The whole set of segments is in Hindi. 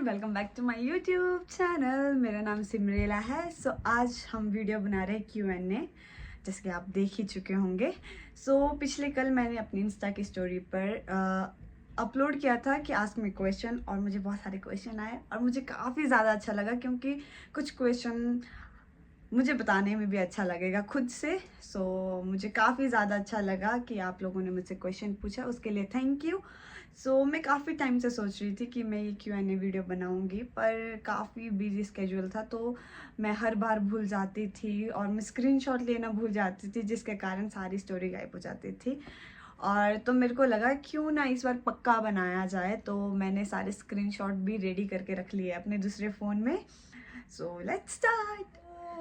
Welcome back to my YouTube channel. मेरा नाम सिमरेला है। आज हम वीडियो बना रहे हैं Q&A, जैसे कि आप देख ही चुके होंगे। पिछले कल मैंने अपनी इंस्टा की स्टोरी पर अपलोड किया था कि आस्क मी क्वेश्चन, और मुझे बहुत सारे क्वेश्चन आए और मुझे काफ़ी ज़्यादा अच्छा लगा, क्योंकि कुछ क्वेश्चन मुझे बताने में भी अच्छा लगेगा खुद से। मुझे काफ़ी ज़्यादा अच्छा लगा कि आप लोगों ने मुझसे क्वेश्चन पूछा, उसके लिए थैंक यू। मैं काफ़ी टाइम से सोच रही थी कि मैं ये Q&A वीडियो बनाऊंगी, पर काफ़ी बिजी स्केड्यूल था, तो मैं हर बार भूल जाती थी और मैं स्क्रीनशॉट लेना भूल जाती थी, जिसके कारण सारी स्टोरी गायब हो जाती थी। और तो मेरे को लगा क्यों ना इस बार पक्का बनाया जाए, तो मैंने सारे स्क्रीनशॉट भी रेडी करके रख लिए अपने दूसरे फ़ोन में। Let's start.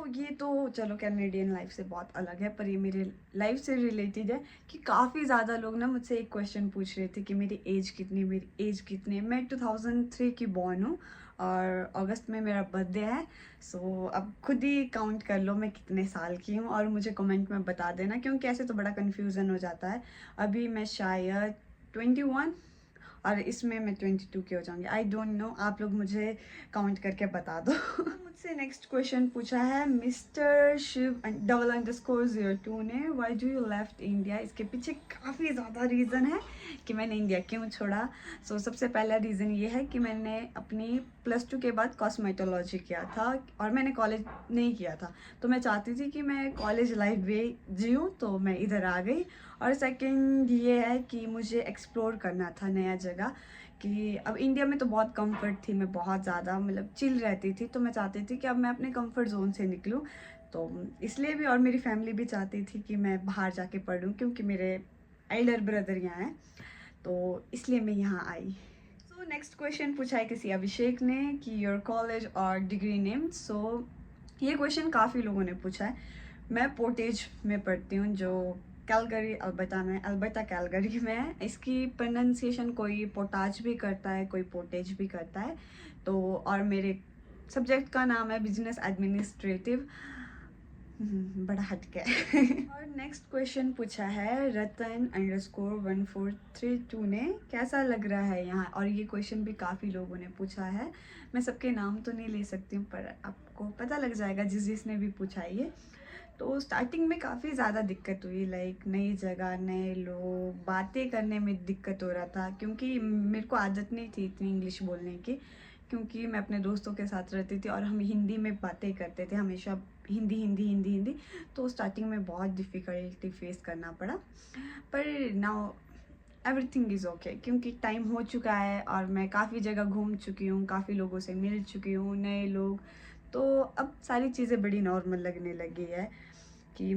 ये तो चलो कैनेडियन लाइफ से बहुत अलग है, पर ये मेरे लाइफ से रिलेटेड है कि काफ़ी ज़्यादा लोग ना मुझसे एक क्वेश्चन पूछ रहे थे कि मेरी एज कितनी है। मैं 2003 की बॉर्न हूँ और अगस्त में मेरा बर्थडे है। अब खुद ही काउंट कर लो मैं कितने साल की हूँ, और मुझे कमेंट में बता देना, क्योंकि ऐसे तो बड़ा कन्फ्यूज़न हो जाता है। अभी मैं शायद 21 और इसमें मैं 22 की हो जाऊंगी। आई डोंट नो, आप लोग मुझे काउंट करके बता दो। मुझसे नेक्स्ट क्वेश्चन पूछा है मिस्टर शिव $_02 ने, why do you left India. इसके पीछे काफ़ी ज़्यादा रीज़न है कि मैंने इंडिया क्यों छोड़ा। सबसे पहला रीज़न ये है कि मैंने अपनी +2 के बाद कॉस्मेटोलॉजी किया था और मैंने कॉलेज नहीं किया था, तो मैं चाहती थी कि मैं कॉलेज लाइफ भी जीऊँ, तो मैं इधर आ गई। और सेकंड ये है कि मुझे एक्सप्लोर करना था नया जगह, कि अब इंडिया में तो बहुत कंफर्ट थी, मैं बहुत ज़्यादा मतलब चिल रहती थी, तो मैं चाहती थी कि अब मैं अपने कंफर्ट जोन से निकलूं। तो इसलिए भी, और मेरी फैमिली भी चाहती थी कि मैं बाहर जाके पढूं, क्योंकि मेरे एल्डर ब्रदर यहाँ हैं, तो इसलिए मैं यहाँ आई। नेक्स्ट क्वेश्चन पूछा है किसी अभिषेक ने कि योर कॉलेज और डिग्री नेम। ये क्वेश्चन काफ़ी लोगों ने पूछा है। मैं पोर्टेज में पढ़ती हूँ, जो कैलगरी अल्बर्टा कैलगरी में है। इसकी प्रोनाउंसिएशन कोई पोटाज भी करता है, कोई पोर्टेज भी करता है। और मेरे सब्जेक्ट का नाम है बिजनेस एडमिनिस्ट्रेटिव। बड़ा हटके। और नेक्स्ट क्वेश्चन पूछा है रतन_1432 ने, कैसा लग रहा है यहाँ। और ये क्वेश्चन भी काफ़ी लोगों ने पूछा है। मैं सबके नाम तो नहीं ले सकती हूँ, पर आपको पता लग जाएगा जिसने भी पूछा है ये। तो स्टार्टिंग में काफ़ी ज़्यादा दिक्कत हुई, लाइक नई जगह, नए लोग, बातें करने में दिक्कत हो रहा था, क्योंकि मेरे को आदत नहीं थी इतनी इंग्लिश बोलने की, क्योंकि मैं अपने दोस्तों के साथ रहती थी और हम हिंदी में बातें करते थे हमेशा, हिंदी हिंदी हिंदी हिंदी। तो स्टार्टिंग में बहुत डिफ़िकल्टी फेस करना पड़ा, पर नाउ एवरीथिंग इज़ ओके, क्योंकि टाइम हो चुका है और मैं काफ़ी जगह घूम चुकी हूँ, काफ़ी लोगों से मिल चुकी हूँ, नए लोग। तो अब सारी चीज़ें बड़ी नॉर्मल लगने लगी है कि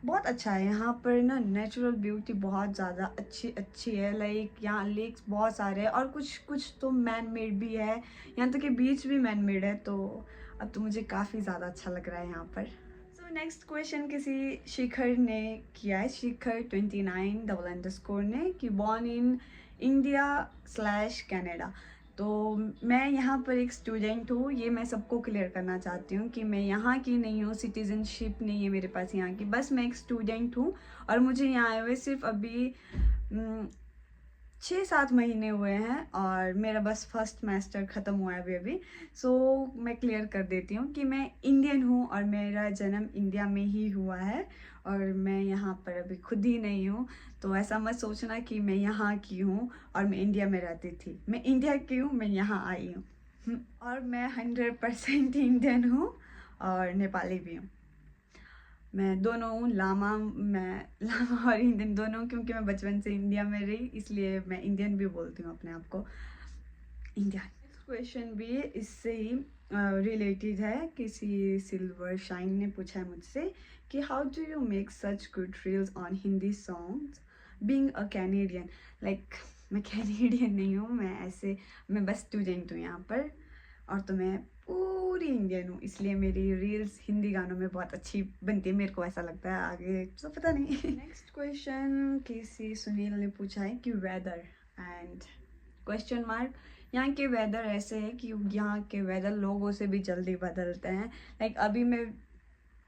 बहुत अच्छा है यहाँ पर ना। नेचुरल ब्यूटी बहुत ज़्यादा अच्छी अच्छी है, लाइक यहाँ लेक्स बहुत सारे हैं और कुछ कुछ तो मैन मेड भी है, यहाँ तक कि बीच भी मैन मेड है। तो अब तो मुझे काफ़ी ज़्यादा अच्छा लग रहा है यहाँ पर। नेक्स्ट क्वेश्चन किसी शिखर ने किया है, शिखर29 ने, कि बॉर्न इन इंडिया/कैनेडा। तो मैं यहाँ पर एक स्टूडेंट हूँ, ये मैं सबको क्लियर करना चाहती हूँ कि मैं यहाँ की नहीं हूँ, सिटीजनशिप नहीं है मेरे पास यहाँ की, बस मैं एक स्टूडेंट हूँ। और मुझे यहाँ आए हुए सिर्फ अभी 6-7 महीने हुए हैं, और मेरा बस फर्स्ट सेमेस्टर ख़त्म हुआ है अभी। मैं क्लियर कर देती हूँ कि मैं इंडियन हूँ और मेरा जन्म इंडिया में ही हुआ है, और मैं यहाँ पर अभी खुद ही नहीं हूँ। तो ऐसा मत सोचना कि मैं यहाँ की हूँ और मैं इंडिया में रहती थी। मैं इंडिया की हूँ, मैं यहाँ आई हूँ। और मैं 100% इंडियन हूँ और नेपाली भी हूँ। मैं दोनों हूँ, मैं लामा और इंडियन दोनों हूँ, क्योंकि मैं बचपन से इंडिया में रही, इसलिए मैं इंडियन भी बोलती हूँ अपने आप को, इंडिया। नेक्स्ट क्वेश्चन भी इससे ही रिलेटेड है, किसी सिल्वर शाइन ने पूछा है मुझसे कि how do you make such good reels on Hindi songs being a Canadian. Like मैं कैनेडियन नहीं हूँ, मैं बस स्टूडेंट हूँ यहाँ पर, और तो मैं पूरी इंडियन हूँ, इसलिए मेरी रील्स हिंदी गानों में बहुत अच्छी बनती है, मेरे को ऐसा लगता है, आगे तो पता नहीं। नेक्स्ट क्वेश्चन किसी सुनील ने पूछा है कि वेदर एंड क्वेश्चन मार्क। यहाँ के वेदर ऐसे है कि यहाँ के वेदर लोगों से भी जल्दी बदलते हैं। लाइक अभी मैं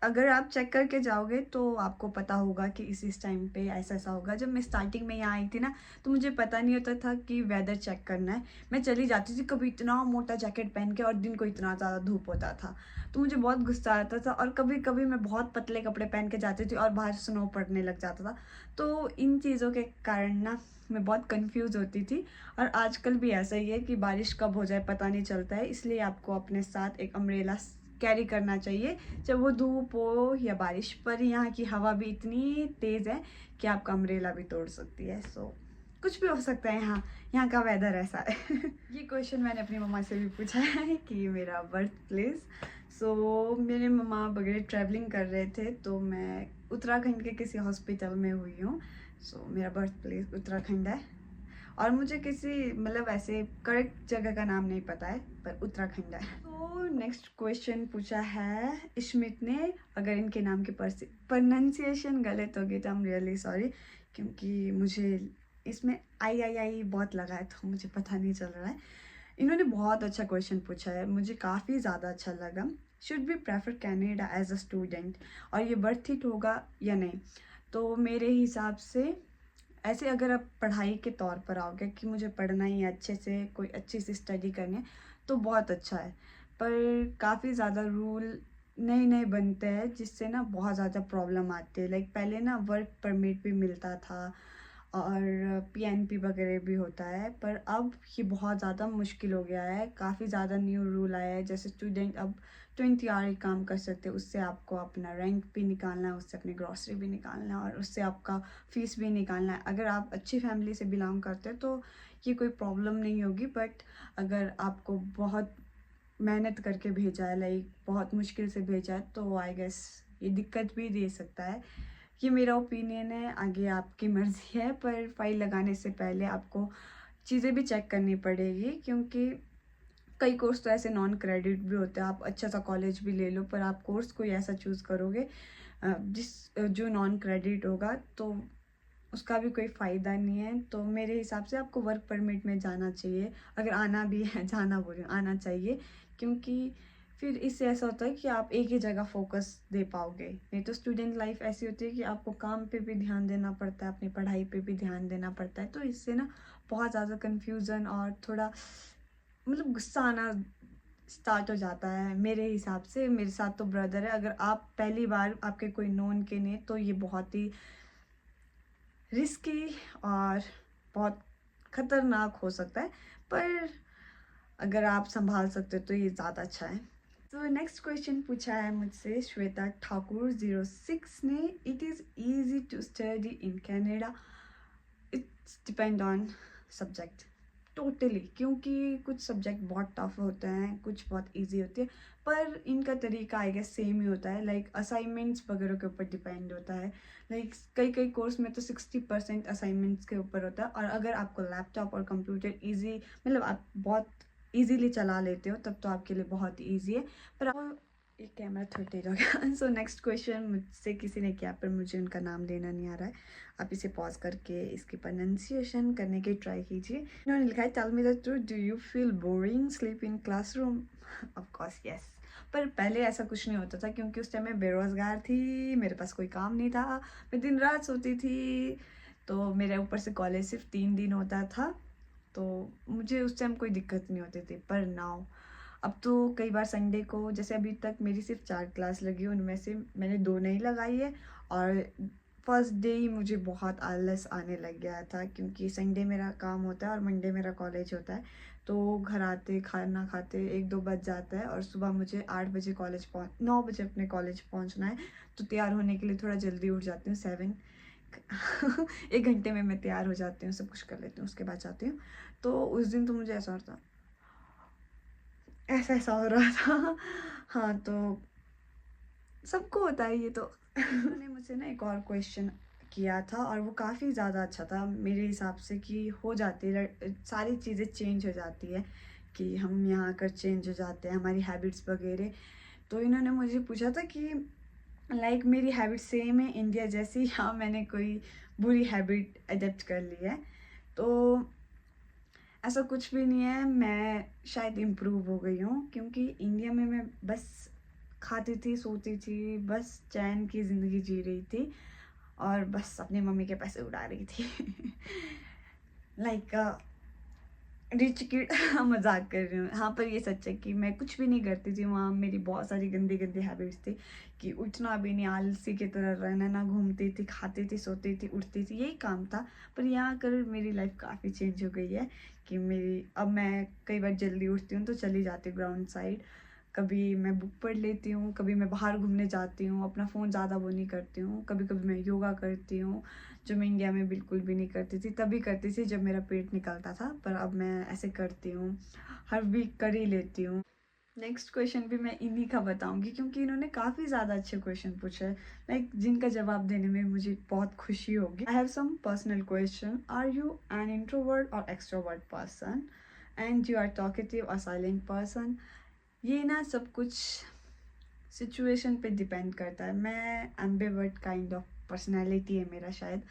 अगर आप चेक करके जाओगे तो आपको पता होगा कि इस टाइम पे ऐसा ऐसा होगा। जब मैं स्टार्टिंग में यहाँ आई थी ना, तो मुझे पता नहीं होता था कि वेदर चेक करना है। मैं चली जाती थी कभी इतना मोटा जैकेट पहन के, और दिन को इतना ज़्यादा धूप होता था, तो मुझे बहुत गुस्सा आता था। और कभी कभी मैं बहुत पतले कपड़े पहन के जाती थी और बाहर स्नो पड़ने लग जाता था। तो इन चीज़ों के कारण ना मैं बहुत कंफ्यूज होती थी। और आजकल भी ऐसा ही है कि बारिश कब हो जाए पता नहीं चलता है, इसलिए आपको अपने साथ एक अम्ब्रेला कैरी करना चाहिए, चाहे वो धूप हो या बारिश। पर यहाँ की हवा भी इतनी तेज़ है कि आपका अम्ब्रेला भी तोड़ सकती है। सो कुछ भी हो सकता है यहाँ का वेदर ऐसा है। ये क्वेश्चन मैंने अपनी मम्मा से भी पूछा है कि मेरा बर्थ प्लेस। सो मेरे मम्मा वगैरह ट्रैवलिंग कर रहे थे, तो मैं उत्तराखंड के किसी हॉस्पिटल में हुई हूँ। सो मेरा बर्थ प्लेस उत्तराखंड है। और मुझे किसी मतलब ऐसे करेक्ट जगह का नाम नहीं पता है, पर उत्तराखंड है। तो नेक्स्ट क्वेश्चन पूछा है इश्मित ने। अगर इनके नाम की प्रोनाउंसिएशन गलत होगी तो आई एम रियली सॉरी, क्योंकि मुझे इसमें आई बहुत लगा है, तो मुझे पता नहीं चल रहा है। इन्होंने बहुत अच्छा क्वेश्चन पूछा है, मुझे काफ़ी ज़्यादा अच्छा लगा। Should be prefer Canada as a student, और ये वर्थ इट होगा या नहीं? तो मेरे हिसाब से ऐसे अगर आप पढ़ाई के तौर पर आओगे कि मुझे पढ़ना ही है, अच्छे से कोई अच्छी सी स्टडी करनी है, तो बहुत अच्छा है। पर काफ़ी ज़्यादा रूल नए नए बनते हैं, जिससे ना बहुत ज़्यादा प्रॉब्लम आती है। लाइक पहले ना वर्क परमिट भी मिलता था और पीएनपी वगैरह भी होता है, पर अब ये बहुत ज़्यादा मुश्किल हो गया है। काफ़ी ज़्यादा न्यू रूल आया है, जैसे स्टूडेंट अब 20 आवर काम कर सकते हैं, उससे आपको अपना रेंट भी निकालना है, उससे अपनी ग्रॉसरी भी निकालना है, और उससे आपका फीस भी निकालना है। अगर आप अच्छी फैमिली से बिलोंग करते हैं तो ये कोई प्रॉब्लम नहीं होगी, बट अगर आपको बहुत मेहनत करके भेजा है, लाइक बहुत मुश्किल से भेजा है, तो आई गेस ये दिक्कत भी दे सकता है। ये मेरा ओपिनियन है, आगे आपकी मर्ज़ी है। पर फाइल लगाने से पहले आपको चीज़ें भी चेक करनी पड़ेगी, क्योंकि कई कोर्स तो ऐसे नॉन क्रेडिट भी होते हैं। आप अच्छा सा कॉलेज भी ले लो, पर आप कोर्स कोई ऐसा चूज़ करोगे जो नॉन क्रेडिट होगा, तो उसका भी कोई फ़ायदा नहीं है। तो मेरे हिसाब से आपको वर्क परमिट में जाना चाहिए, अगर आना भी है, जाना बोल रही हूँ, आना चाहिए। क्योंकि फिर इससे ऐसा होता है कि आप एक ही जगह फोकस दे पाओगे। नहीं तो स्टूडेंट लाइफ ऐसी होती है कि आपको काम पे भी ध्यान देना पड़ता है, अपनी पढ़ाई पे भी ध्यान देना पड़ता है। तो इससे ना बहुत ज़्यादा कन्फ्यूज़न और थोड़ा मतलब गुस्सा आना स्टार्ट हो जाता है। मेरे हिसाब से मेरे साथ तो ब्रदर है, अगर आप पहली बार आपके कोई नोन के नहीं, तो ये बहुत ही रिस्की और बहुत ख़तरनाक हो सकता है। पर अगर आप संभाल सकते हो तो ये ज़्यादा अच्छा है। तो नेक्स्ट क्वेश्चन पूछा है मुझसे श्वेता ठाकुर 06 ने। It is easy to study in Canada, it's depend on subject. Totally, क्योंकि कुछ सब्जेक्ट बहुत टफ होते हैं, कुछ बहुत इजी होते हैं, पर इनका तरीका आई गेस सेम ही होता है। लाइक असाइनमेंट्स वगैरह के ऊपर डिपेंड होता है। लाइक कई कई कोर्स में तो 60% असाइनमेंट्स के ऊपर होता है, और अगर आपको लैपटॉप और कंप्यूटर ईजी मतलब आप बहुत इजीली चला लेते हो, तब तो आपके लिए बहुत ईजी है। पर एक कैमरा थोड़ा तेज हो गया। सो नेक्स्ट क्वेश्चन मुझसे किसी ने किया, पर मुझे उनका नाम लेना नहीं आ रहा है। आप इसे पॉज करके इसकी प्रोनाउंसिएशन करने की ट्राई कीजिए। इन्होंने लिखा है, tell me the truth, do you feel boring sleep in classroom? Of course yes. पर पहले ऐसा कुछ नहीं होता था, क्योंकि उस टाइम मैं बेरोज़गार थी, मेरे पास कोई काम नहीं था, मैं दिन रात सोती थी। तो मेरे ऊपर से कॉलेज सिर्फ 3 दिन होता था, तो मुझे उस टाइम कोई दिक्कत नहीं होती थी। पर नाउ अब तो कई बार संडे को, जैसे अभी तक मेरी सिर्फ 4 क्लास लगी, उनमें से मैंने 2 नहीं लगाई है। और फर्स्ट डे ही मुझे बहुत आलस आने लग गया था, क्योंकि संडे मेरा काम होता है और मंडे मेरा कॉलेज होता है। तो घर आते खाना खाते 1-2 बज जाता है, और सुबह मुझे 8 बजे 9 बजे अपने कॉलेज पहुंचना है। तो तैयार होने के लिए थोड़ा जल्दी उठ जाती हूँ, 7 1 घंटे में मैं तैयार हो जाती हूँ, सब कुछ कर लेती हूँ, उसके बाद जाती हूँ। तो उस दिन तो मुझे ऐसा हो रहा था। हाँ, तो सबको होता है ये तो। उन्होंने मुझसे ना एक और क्वेश्चन किया था, और वो काफ़ी ज़्यादा अच्छा था मेरे हिसाब से, कि हो जाती है सारी चीज़ें चेंज हो जाती है, कि हम यहाँ आकर चेंज हो जाते हैं, हमारी हैबिट्स वगैरह। तो इन्होंने मुझे पूछा था कि लाइक मेरी हैबिट सेम है इंडिया जैसी, या मैंने कोई बुरी हैबिट अडेप्ट कर ली है? तो ऐसा कुछ भी नहीं है, मैं शायद इम्प्रूव हो गई हूँ, क्योंकि इंडिया में मैं बस खाती थी, सोती थी, बस चैन की ज़िंदगी जी रही थी और बस अपनी मम्मी के पैसे उड़ा रही थी। Like rich kid. मजाक कर रही हूँ। हाँ, पर ये सच है कि मैं कुछ भी नहीं करती थी वहाँ। मेरी बहुत सारी गंदी गंदी हैबिट्स थी कि उठना भी नहीं, आलसी की तरह रहना, ना घूमती थी, खाती थी, सोती थी, उठती थी, यही काम था। पर यहाँ आकर मेरी लाइफ काफ़ी चेंज हो गई है कि अब मैं कई बार जल्दी उठती हूँ तो चली जाती हूँ ग्राउंड साइड। कभी मैं बुक पढ़ लेती हूँ, कभी मैं बाहर घूमने जाती हूँ, अपना फ़ोन ज़्यादा वो नहीं करती हूँ, कभी कभी मैं योगा करती हूँ, जो मैं इंडिया में बिल्कुल भी नहीं करती थी। तभी करती थी जब मेरा पेट निकलता था, पर अब मैं ऐसे करती हूँ, हर वीक कर ही लेती हूँ। नेक्स्ट क्वेश्चन भी मैं इन्हीं का बताऊंगी क्योंकि इन्होंने काफ़ी ज़्यादा अच्छे क्वेश्चन पूछे हैं, लाइक जिनका जवाब देने में मुझे बहुत खुशी होगी। I have some personal question. Are you an introvert और extrovert person, and you are talkative और साइलेंट पर्सन? ये ना सब कुछ सिचुएशन पे डिपेंड करता है। मैं एम्बिवर्ट काइंड ऑफ पर्सनैलिटी है मेरा शायद,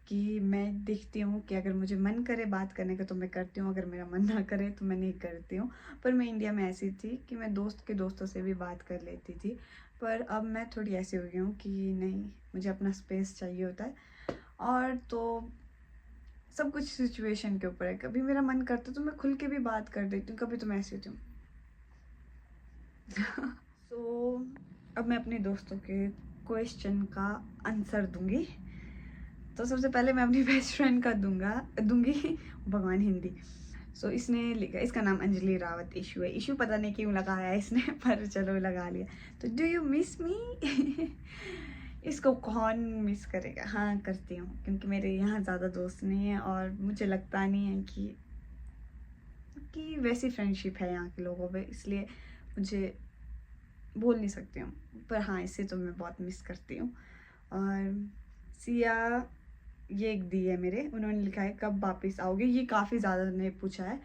कि मैं देखती हूँ कि अगर मुझे मन करे बात करने का तो मैं करती हूँ, अगर मेरा मन ना करे तो मैं नहीं करती हूँ। पर मैं इंडिया में ऐसी थी कि मैं दोस्त के दोस्तों से भी बात कर लेती थी, पर अब मैं थोड़ी ऐसी हो गई हूँ कि नहीं, मुझे अपना स्पेस चाहिए होता है। और तो सब कुछ सिचुएशन के ऊपर है। कभी मेरा मन करता तो मैं खुल के भी बात कर देती हूँ, कभी तो मैं ऐसी होती हूँ। सो अब मैं अपने दोस्तों के क्वेश्चन का आंसर दूंगी। तो सबसे पहले मैं अपनी बेस्ट फ्रेंड का दूंगी। भगवान, हिंदी। सो इसने लिखा, इसका नाम अंजलि रावत इशू है। इशू पता नहीं क्यों लगाया है इसने, पर चलो लगा लिया। तो डू यू मिस मी? इसको कौन मिस करेगा। हाँ, करती हूँ, क्योंकि मेरे यहाँ ज़्यादा दोस्त नहीं है और मुझे लगता नहीं है कि वैसी फ्रेंडशिप है यहाँ के लोगों पे, इसलिए मुझे बोल नहीं सकती हूँ। पर हाँ, इसे तो मैं बहुत मिस करती हूँ। और सिया ये एक दी है मेरे, उन्होंने लिखा है कब वापस आओगे। ये काफ़ी ज़्यादा ने पूछा है।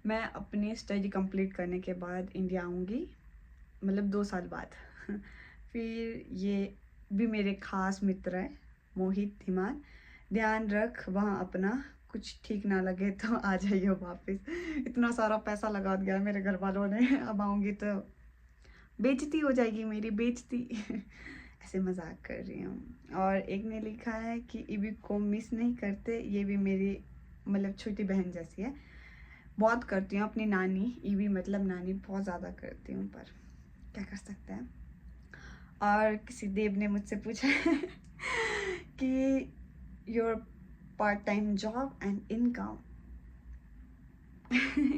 मैं अपनी स्टडी कंप्लीट करने के बाद इंडिया आऊँगी, मतलब 2 साल बाद। फिर ये भी मेरे खास मित्र हैं, मोहित धीमान। ध्यान रख वहाँ अपना, कुछ ठीक ना लगे तो आ जाइए वापस। इतना सारा पैसा लगा दिया मेरे घर वालों ने, अब आऊँगी तो बेइज्जती हो जाएगी मेरी, बेइज्जती। ऐसे मजाक कर रही हूँ। और एक ने लिखा है कि इबी को मिस नहीं करते, ये भी मेरी मतलब छोटी बहन जैसी है, बहुत करती हूँ अपनी नानी। इबी मतलब नानी, बहुत ज़्यादा करती हूँ, पर क्या कर सकते हैं। और किसी देव ने मुझसे पूछा है कि your part time job and income.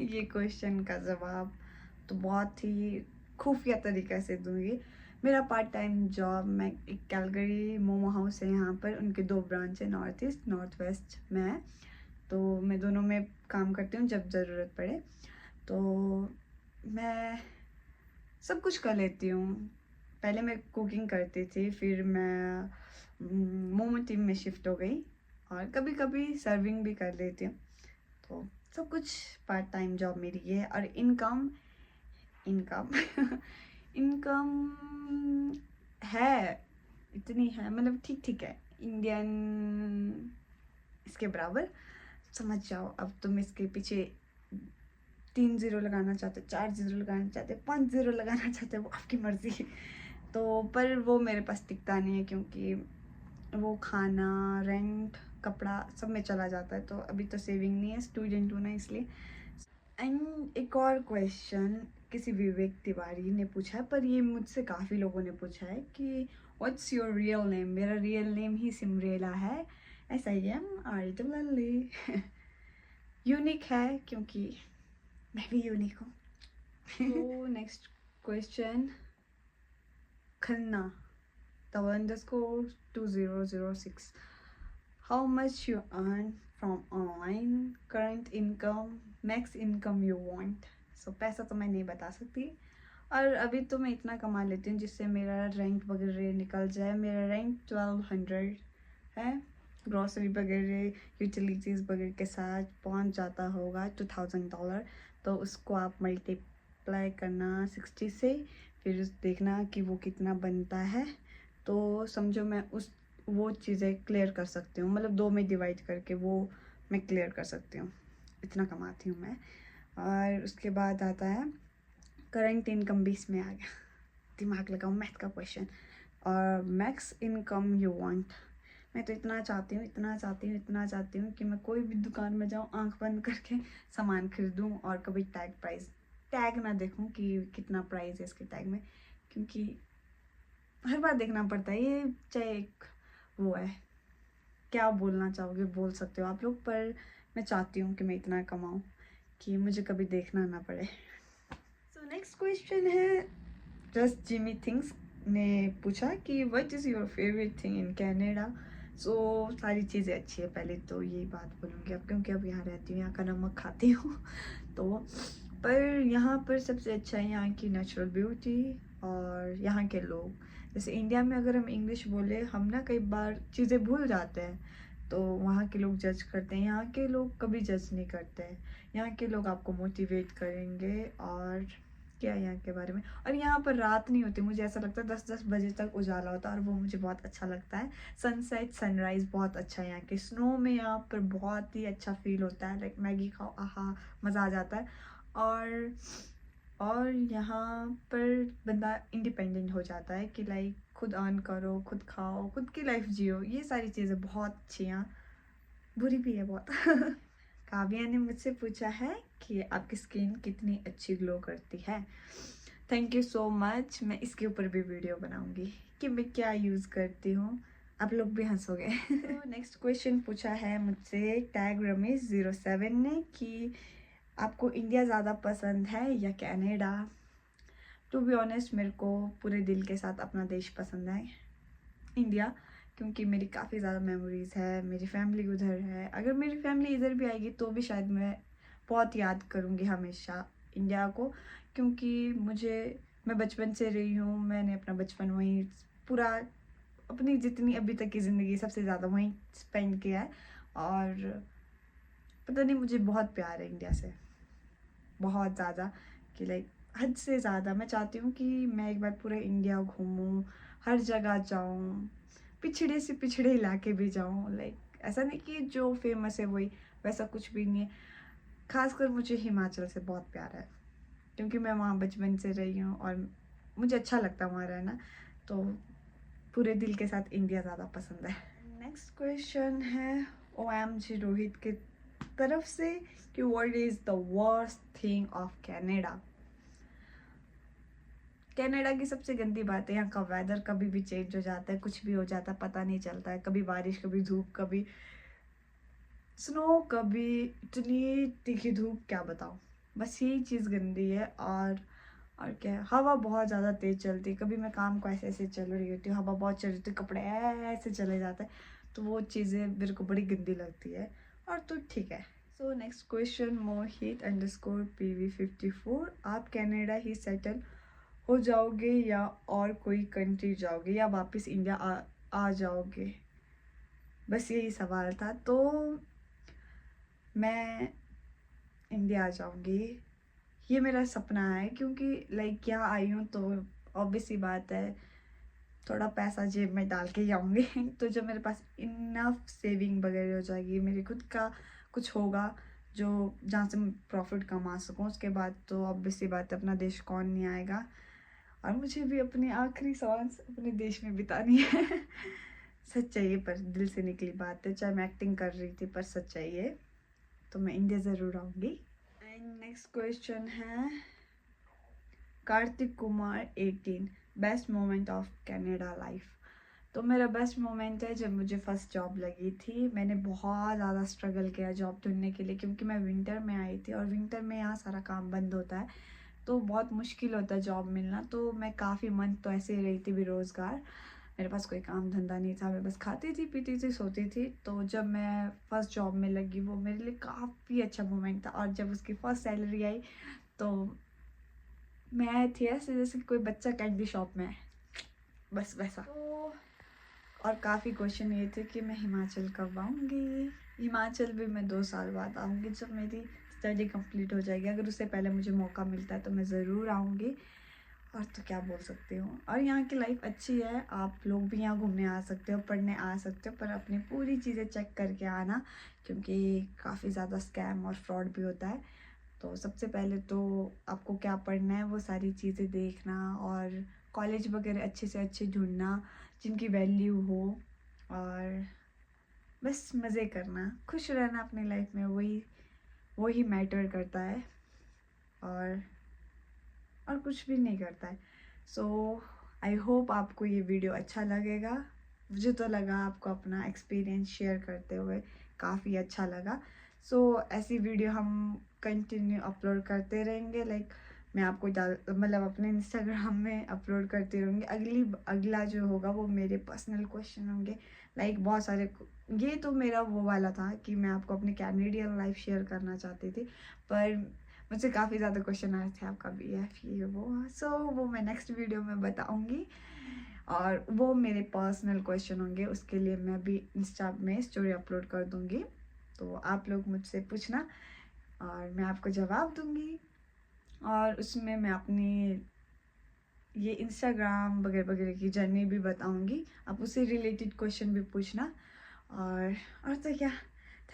ये क्वेश्चन का जवाब तो बहुत ही खुफिया तरीके से दूंगी। मेरा पार्ट टाइम जॉब, मैं एक कैलगरी मोमो हाउस है यहाँ पर, उनके 2 ब्रांच है, नॉर्थ ईस्ट नॉर्थ वेस्ट में है। तो मैं दोनों में काम करती हूँ जब ज़रूरत पड़े। तो मैं सब कुछ कर लेती हूँ। पहले मैं कुकिंग करती थी, फिर मैं मोमो टीम में शिफ्ट हो गई, और कभी कभी सर्विंग भी कर लेती हूँ। तो सब कुछ पार्ट टाइम जॉब मेरी ये है। और इनकम इनकम इनकम है, इतनी है मतलब ठीक ठीक है, इंडियन इसके बराबर समझ जाओ। अब तुम इसके पीछे 3 ज़ीरो लगाना चाहते हो, 4 ज़ीरो लगाना चाहते हो, 5 ज़ीरो लगाना चाहते हो, वो आपकी मर्ज़ी। तो पर वो मेरे पास टिकता नहीं है, क्योंकि वो खाना, रेंट, कपड़ा सब में चला जाता है। तो अभी तो सेविंग नहीं है, स्टूडेंट हूँ ना, इसलिए। एंड एक और क्वेश्चन किसी विवेक तिवारी ने पूछा है, पर ये मुझसे काफ़ी लोगों ने पूछा है कि व्हाट्स योर रियल नेम। मेरा रियल नेम ही सिमरेला है, SIMRELLA। यूनिक है क्योंकि मैं भी यूनिक हूँ। तो next question, Khanna _2006, how much you earn from online, current income, max income you want. So पैसा तो मैं नहीं बता सकती, और अभी तो मैं इतना कमा लेती हूँ जिससे मेरा रेंट वगैरह निकल जाए। मेरा रेंट 1200 है, ग्रॉसरी वगैरह, यूटिलिटीज़ वगैरह के साथ पहुँच जाता होगा $2000। तो उसको आप मल्टीप्लाई करना 60 से, फिर देखना कि वो कितना बनता है। तो समझो मैं वो चीज़ें क्लियर कर सकती हूँ, मतलब 2 में डिवाइड करके वो मैं क्लियर कर सकती हूँ, इतना कमाती हूँ मैं। और उसके बाद आता है करंट इनकम भी इसमें आ गया। दिमाग लगाओ, मैथ का क्वेश्चन, और मैक्स इनकम यू वांट। मैं तो इतना चाहती हूँ, इतना चाहती हूँ, इतना चाहती हूँ कि मैं कोई भी दुकान में जाऊँ, आंख बंद करके सामान खरीदूँ और कभी टैग ना देखूँ कि कितना प्राइस है इसके टैग में, क्योंकि हर बार देखना पड़ता है। ये चाहे एक वो है, क्या बोलना चाहोगे बोल सकते हो आप लोग, पर मैं चाहती हूँ कि मैं इतना कमाऊँ कि मुझे कभी देखना ना पड़े। सो नेक्स्ट क्वेश्चन है, जस्ट जिमी थिंग्स ने पूछा कि what is your favourite thing in Canada. So सारी चीज़ें अच्छी है, पहले तो यही बात बोलूँगी अब, क्योंकि अब यहाँ रहती हूँ, यहाँ का नमक खाती हूँ तो पर यहाँ पर सबसे अच्छा है यहाँ की नेचुरल ब्यूटी और यहाँ के लोग। जैसे इंडिया में अगर हम इंग्लिश बोले, हम ना कई बार चीज़ें भूल जाते हैं, तो वहाँ के लोग जज करते हैं। यहाँ के लोग कभी जज नहीं करते हैं, यहाँ के लोग आपको मोटिवेट करेंगे। और क्या यहाँ के बारे में, और यहाँ पर रात नहीं होती, मुझे ऐसा लगता है 10-10 बजे तक उजाला होता है, और वो मुझे बहुत अच्छा लगता है। सनसेट सनराइज़ बहुत अच्छा है यहाँ के। स्नो में यहाँ पर बहुत ही अच्छा फील होता है, लाइक मैगी खाओ, आहा मज़ा आ जाता है। और यहाँ पर बंदा इंडिपेंडेंट हो जाता है कि लाइक खुद अर्न करो, खुद खाओ, खुद की लाइफ जियो। ये सारी चीज़ें बहुत अच्छी हैं, बुरी भी है बहुत काव्या ने मुझसे पूछा है कि आपकी स्किन कितनी अच्छी ग्लो करती है। Thank you so much. मैं इसके ऊपर भी वीडियो बनाऊंगी कि मैं क्या यूज़ करती हूँ, आप लोग भी हंसोगे तो नेक्स्ट क्वेश्चन पूछा है मुझसे टैग रमेश07 ने कि आपको इंडिया ज़्यादा पसंद है या कनाडा। टू बी ऑनेस्ट, मेरे को पूरे दिल के साथ अपना देश पसंद है, इंडिया, क्योंकि मेरी काफ़ी ज़्यादा मेमोरीज़ है, मेरी फैमिली उधर है। अगर मेरी फैमिली इधर भी आएगी तो भी शायद मैं बहुत याद करूँगी हमेशा इंडिया को, क्योंकि मैं बचपन से रही हूँ, मैंने अपना बचपन वहीं पूरा, अपनी जितनी अभी तक की ज़िंदगी सबसे ज़्यादा वहीं स्पेंड किया है। और पता नहीं, मुझे बहुत प्यार है इंडिया से, बहुत ज़्यादा, कि लाइक हद से ज़्यादा। मैं चाहती हूँ कि मैं एक बार पूरा इंडिया घूमूँ, हर जगह जाऊँ, पिछड़े से पिछड़े इलाके भी जाऊँ। लाइक ऐसा नहीं कि जो फेमस है वही, वैसा कुछ भी नहीं है। खासकर मुझे हिमाचल से बहुत प्यार है, क्योंकि मैं वहाँ बचपन से रही हूँ और मुझे अच्छा लगता है वहाँ रहना, तो पूरे दिल के साथ इंडिया ज़्यादा पसंद है। नेक्स्ट क्वेश्चन है OMG रोहित के तरफ से कि what is the worst thing of Canada. Canada की सबसे गंदी बात है यहाँ का वेदर, कभी भी चेंज हो जाता है, कुछ भी हो जाता है, पता नहीं चलता है। कभी बारिश, कभी धूप, कभी स्नो, कभी इतनी तीखी धूप, क्या बताऊँ। बस यही चीज़ गंदी है। और क्या है, हवा बहुत ज़्यादा तेज़ चलती है। कभी मैं काम को ऐसे ऐसे चल रही होती हूँ, हवा बहुत चल रही होती है, कपड़े ऐसे चले जाते हैं, तो वो चीज़ें मेरे को बड़ी गंदी लगती है। और तो ठीक है। सो नेक्स्ट क्वेश्चन Mohit_PV54, आप कनाडा ही सेटल हो जाओगे या और कोई कंट्री जाओगे या वापस इंडिया आ जाओगे, बस यही सवाल था। तो मैं इंडिया आ जाऊंगी, ये मेरा सपना है, क्योंकि लाइक यहाँ आई हूँ तो ऑब्वियस सी बात है, थोड़ा पैसा जेब में डाल के ही आऊँगी तो जब मेरे पास इनफ सेविंग वगैरह हो जाएगी, मेरे खुद का कुछ होगा जो जहाँ से मैं प्रॉफिट कमा सकूँ, उसके बाद तो ऑब्वियस सी बात है, अपना देश कौन नहीं आएगा। और मुझे भी अपनी आखिरी सांस अपने देश में बितानी है सच्चाई है, पर दिल से निकली बात है, चाहे मैं एक्टिंग कर रही थी, पर सच्चाई है, तो मैं इंडिया ज़रूर आऊँगी। एंड नेक्स्ट क्वेश्चन है Kartik Kumar 18, best moment of Canada life. तो मेरा बेस्ट मोमेंट है जब मुझे फ़र्स्ट जॉब लगी थी। मैंने बहुत ज़्यादा स्ट्रगल किया जॉब ढूंढने के लिए, क्योंकि मैं विंटर में आई थी और विंटर में यहाँ सारा काम बंद होता है, तो बहुत मुश्किल होता है जॉब मिलना। तो मैं काफ़ी मंथ तो ऐसे ही रही थी बेरोज़गार, मेरे पास कोई काम धंधा नहीं था, मैं बस खाती थी, पीती थी, सोती थी। तो जब मैं फ़र्स्ट जॉब में लगी, वो मेरे लिए काफ़ी अच्छा मोमेंट था। और जब उसकी फ़र्स्ट सैलरी आई, तो मैं थी ऐसे जैसे कोई बच्चा कैंडी शॉप में है, बस वैसा। तो और काफ़ी क्वेश्चन ये थे कि मैं हिमाचल कब आऊँगी। हिमाचल भी मैं 2 साल बाद आऊँगी, जब मेरी स्टडी कंप्लीट हो जाएगी। अगर उससे पहले मुझे मौका मिलता है तो मैं ज़रूर आऊँगी। और तो क्या बोल सकती हूँ। और यहाँ की लाइफ अच्छी है, आप लोग भी यहाँ घूमने आ सकते हो, पढ़ने आ सकते हो, पर अपनी पूरी चीज़ें चेक करके आना, क्योंकि काफ़ी ज़्यादा स्कैम और फ्रॉड भी होता है। तो सबसे पहले तो आपको क्या पढ़ना है वो सारी चीज़ें देखना, और कॉलेज वगैरह अच्छे से अच्छे ढूंढना जिनकी वैल्यू हो, और बस मज़े करना, खुश रहना अपनी लाइफ में, वही मैटर करता है, और कुछ भी नहीं करता है। सो आई होप आपको ये वीडियो अच्छा लगेगा। मुझे तो लगा आपको अपना एक्सपीरियंस शेयर करते हुए काफ़ी अच्छा लगा। सो ऐसी वीडियो हम कंटिन्यू अपलोड करते रहेंगे। लाइक मैं आपको मतलब अपने इंस्टाग्राम में अपलोड करती रहूँगी। अगला जो होगा वो मेरे पर्सनल क्वेश्चन होंगे। लाइक बहुत सारे, ये तो मेरा वो वाला था कि मैं आपको अपनी कैनेडियन लाइफ शेयर करना चाहती थी, पर मुझसे काफ़ी ज़्यादा क्वेश्चन आए थे आपका BF ये वो। सो वो मैं नेक्स्ट वीडियो में बताऊँगी, और वो मेरे पर्सनल क्वेश्चन होंगे, उसके लिए मैं भी इंस्टा में स्टोरी अपलोड कर दूँगी। तो आप लोग मुझसे पूछना और मैं आपको जवाब दूँगी, और उसमें मैं अपनी ये इंस्टाग्राम वगैरह वगैरह की जर्नी भी बताऊँगी। आप उससे रिलेटेड क्वेश्चन भी पूछना। और तो क्या,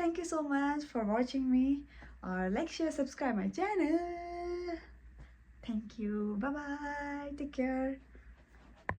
thank you so much for watching me, और like share subscribe my channel. Thank you, bye bye, take care.